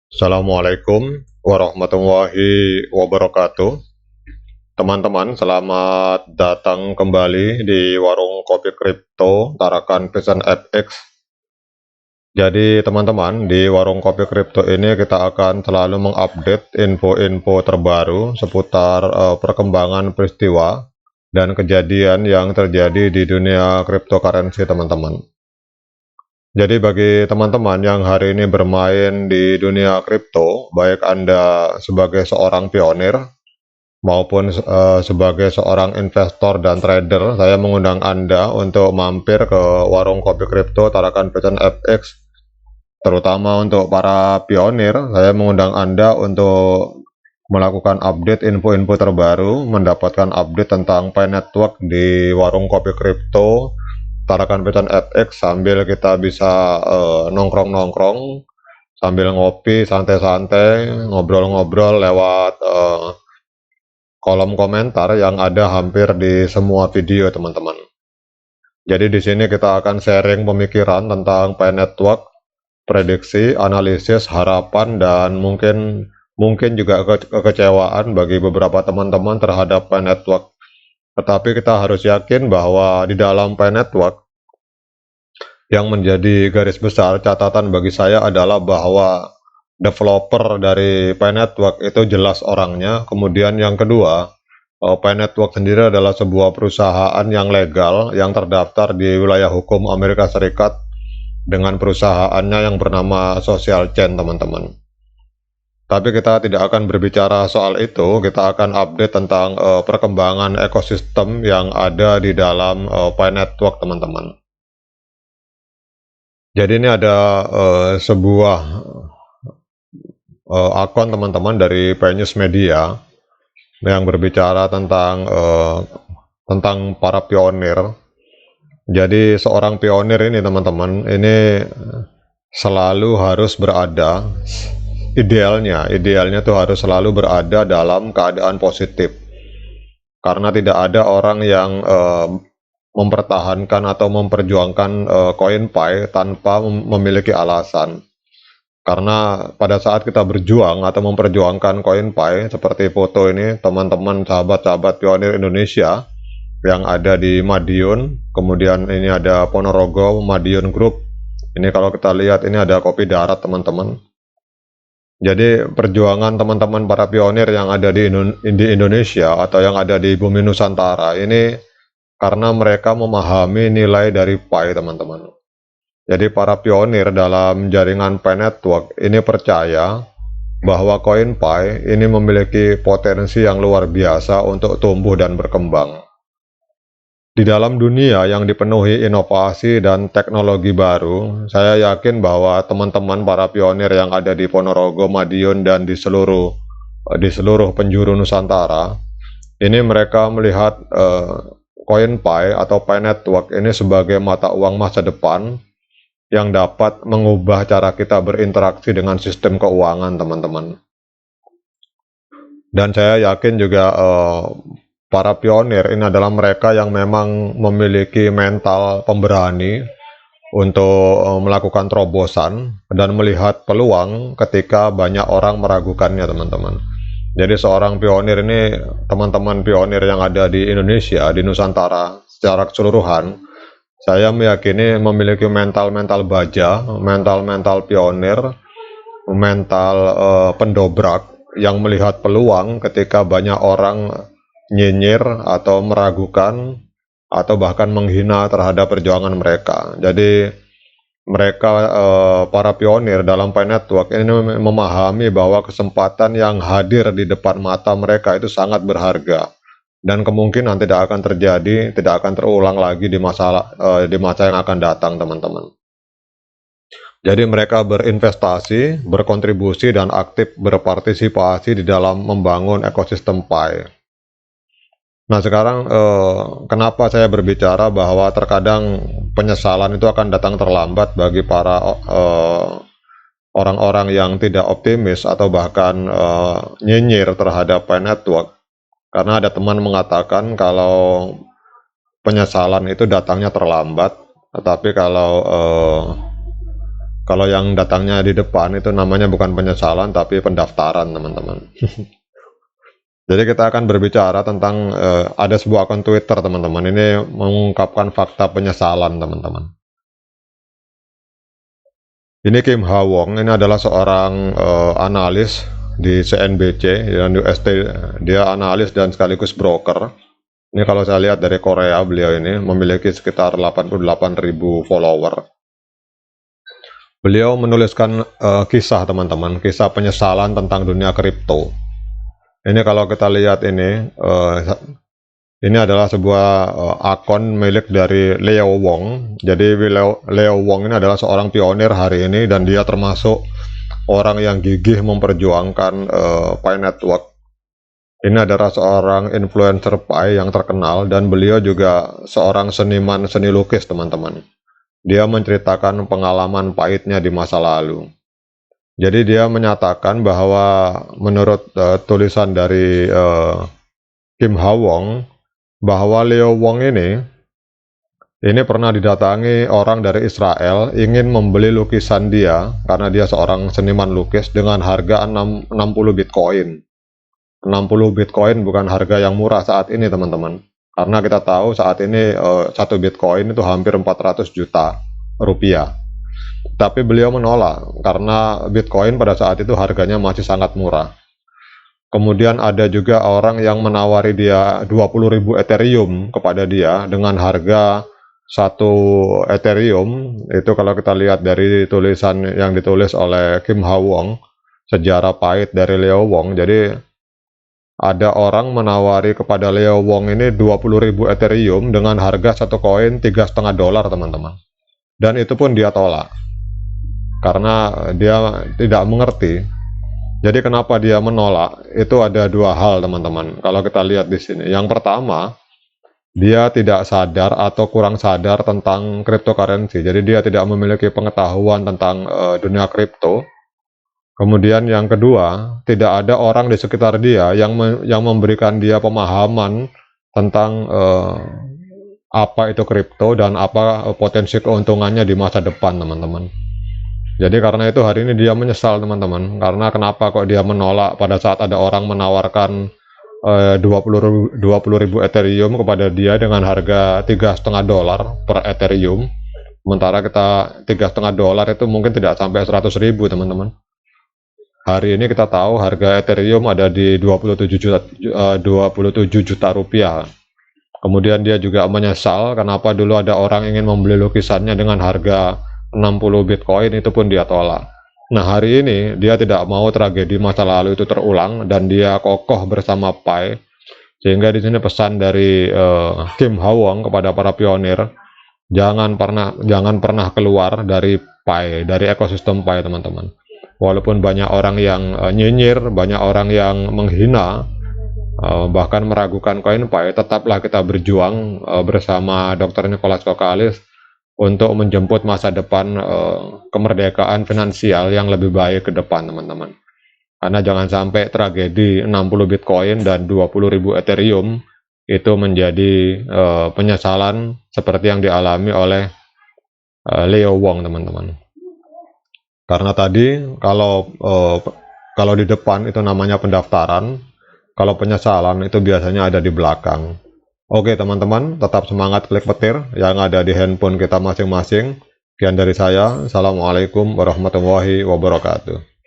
Assalamualaikum warahmatullahi wabarakatuh. Teman-teman, selamat datang kembali di warung kopi kripto Tarakan Pesan FX. Jadi teman-teman, di warung kopi kripto ini kita akan selalu mengupdate info-info terbaru seputar perkembangan peristiwa dan kejadian yang terjadi di dunia cryptocurrency, teman-teman. Jadi bagi teman-teman yang hari ini bermain di dunia kripto, baik Anda sebagai seorang pionir maupun sebagai seorang investor dan trader, saya mengundang Anda untuk mampir ke warung kopi kripto Tarakan Pesan FX. Terutama untuk para pionir, saya mengundang Anda untuk melakukan update info-info terbaru, mendapatkan update tentang Pi Network di warung kopi kripto Tarakan Pesan FX sambil kita bisa nongkrong-nongkrong, sambil ngopi santai-santai, ngobrol-ngobrol lewat kolom komentar yang ada hampir di semua video, teman-teman. Jadi di sini kita akan sharing pemikiran tentang Pi Network, prediksi, analisis, harapan, dan mungkin juga kekecewaan bagi beberapa teman-teman terhadap Pi Network. Tetapi kita harus yakin bahwa di dalam Pi Network yang menjadi garis besar catatan bagi saya adalah bahwa developer dari Pi Network itu jelas orangnya. Kemudian yang kedua, Pi Network sendiri adalah sebuah perusahaan yang legal yang terdaftar di wilayah hukum Amerika Serikat dengan perusahaannya yang bernama Social Chain, teman-teman. Tapi kita tidak akan berbicara soal itu, kita akan update tentang perkembangan ekosistem yang ada di dalam Pi Network, teman-teman. Jadi ini ada sebuah akun teman-teman dari Pi News Media yang berbicara tentang para pionir. Jadi seorang pionir ini, teman-teman, ini selalu harus berada, idealnya tuh harus selalu berada dalam keadaan positif, karena tidak ada orang yang mempertahankan atau memperjuangkan koin Pi tanpa memiliki alasan. Karena pada saat kita berjuang atau memperjuangkan koin Pi seperti foto ini, teman-teman sahabat-sahabat pionir Indonesia yang ada di Madiun, kemudian ini ada Ponorogo Madiun Group. Ini kalau kita lihat ini ada kopi darat, teman-teman. Jadi perjuangan teman-teman para pionir yang ada di Indonesia atau yang ada di bumi Nusantara ini karena mereka memahami nilai dari Pi, teman-teman. Jadi para pionir dalam jaringan Pi Network ini percaya bahwa koin Pi ini memiliki potensi yang luar biasa untuk tumbuh dan berkembang. Di dalam dunia yang dipenuhi inovasi dan teknologi baru, saya yakin bahwa teman-teman para pionir yang ada di Ponorogo, Madiun, dan di seluruh penjuru Nusantara, ini mereka melihat koin Pi atau Pi Network ini sebagai mata uang masa depan yang dapat mengubah cara kita berinteraksi dengan sistem keuangan, teman-teman. Dan saya yakin juga para pionir ini adalah mereka yang memang memiliki mental pemberani untuk melakukan terobosan dan melihat peluang ketika banyak orang meragukannya, teman-teman. Jadi seorang pionir ini, teman-teman pionir yang ada di Indonesia, di Nusantara secara keseluruhan, saya meyakini memiliki mental-mental baja, mental-mental pionir, mental pendobrak yang melihat peluang ketika banyak orang nyinyir atau meragukan atau bahkan menghina terhadap perjuangan mereka. Jadi mereka para pionir dalam Pi Network ini memahami bahwa kesempatan yang hadir di depan mata mereka itu sangat berharga dan kemungkinan tidak akan terjadi, tidak akan terulang lagi di masa yang akan datang, teman-teman. Jadi mereka berinvestasi, berkontribusi, dan aktif berpartisipasi di dalam membangun ekosistem Pi. Nah sekarang kenapa saya berbicara bahwa terkadang penyesalan itu akan datang terlambat bagi para orang-orang yang tidak optimis atau bahkan nyinyir terhadap Pi Network. Karena ada teman mengatakan kalau penyesalan itu datangnya terlambat, tetapi Kalau yang datangnya di depan itu namanya bukan penyesalan tapi pendaftaran, teman-teman. Jadi kita akan berbicara tentang ada sebuah akun Twitter, teman-teman. Ini mengungkapkan fakta penyesalan, teman-teman. Ini Kim Ha Wong, ini adalah seorang analis di CNBC dan UST. Dia analis dan sekaligus broker. Ini kalau saya lihat dari Korea, beliau ini memiliki sekitar 88.000 follower. Beliau menuliskan kisah, teman-teman, kisah penyesalan tentang dunia kripto. Ini kalau kita lihat ini adalah sebuah akun milik dari Leo Wong. Jadi Leo Wong ini adalah seorang pionir hari ini dan dia termasuk orang yang gigih memperjuangkan Pi Network. Ini adalah seorang influencer Pi yang terkenal dan beliau juga seorang seniman seni lukis, teman-teman. Dia menceritakan pengalaman pahitnya di masa lalu. Jadi dia menyatakan bahwa menurut tulisan dari Kim Ha Wong, bahwa Leo Wong ini pernah didatangi orang dari Israel ingin membeli lukisan dia karena dia seorang seniman lukis dengan harga 60 Bitcoin. 60 Bitcoin bukan harga yang murah saat ini, teman-teman. Karena kita tahu saat ini 1 Bitcoin itu hampir 400 juta rupiah. Tapi beliau menolak karena Bitcoin pada saat itu harganya masih sangat murah. Kemudian ada juga orang yang menawari dia 20.000 Ethereum kepada dia dengan harga 1 Ethereum. Itu kalau kita lihat dari tulisan yang ditulis oleh Kim Ha Wong, sejarah pahit dari Leo Wong. Jadi ada orang menawari kepada Leo Wong ini 20.000 Ethereum dengan harga 1 koin $3,5, teman-teman. Dan itu pun dia tolak karena dia tidak mengerti. Jadi kenapa dia menolak? Itu ada 2 hal, teman-teman. Kalau kita lihat di sini, yang pertama, dia tidak sadar atau kurang sadar tentang cryptocurrency. Jadi dia tidak memiliki pengetahuan tentang dunia kripto. Kemudian yang kedua, tidak ada orang di sekitar dia yang memberikan dia pemahaman tentang apa itu kripto dan apa potensi keuntungannya di masa depan, teman-teman. Jadi karena itu hari ini dia menyesal, teman-teman. Karena kenapa kok dia menolak pada saat ada orang menawarkan 20.000 Ethereum kepada dia dengan harga $3,5 per Ethereum. Sementara kita $3,5 itu mungkin tidak sampai 100.000, teman-teman. Hari ini kita tahu harga Ethereum ada di 27 juta rupiah. Kemudian dia juga menyesal kenapa dulu ada orang ingin membeli lukisannya dengan harga 60 Bitcoin, itu pun dia tolak. Nah, hari ini dia tidak mau tragedi masa lalu itu terulang dan dia kokoh bersama Pi. Sehingga di sini pesan dari Kim Ha Wong kepada para pionir, jangan pernah keluar dari Pi, dari ekosistem Pi, teman-teman. Walaupun banyak orang yang nyinyir, banyak orang yang menghina, bahkan meragukan koin Pi, tetaplah kita berjuang bersama Dr. Nicholas Kokalis untuk menjemput masa depan kemerdekaan finansial yang lebih baik ke depan, teman-teman. Karena jangan sampai tragedi 60 Bitcoin dan 20.000 Ethereum itu menjadi penyesalan seperti yang dialami oleh Leo Wong, teman-teman. Karena tadi kalau di depan itu namanya pendaftaran, kalau penyesalan itu biasanya ada di belakang. Oke, teman-teman, tetap semangat klik petir yang ada di handphone kita masing-masing. Sekian dari saya. Assalamualaikum warahmatullahi wabarakatuh.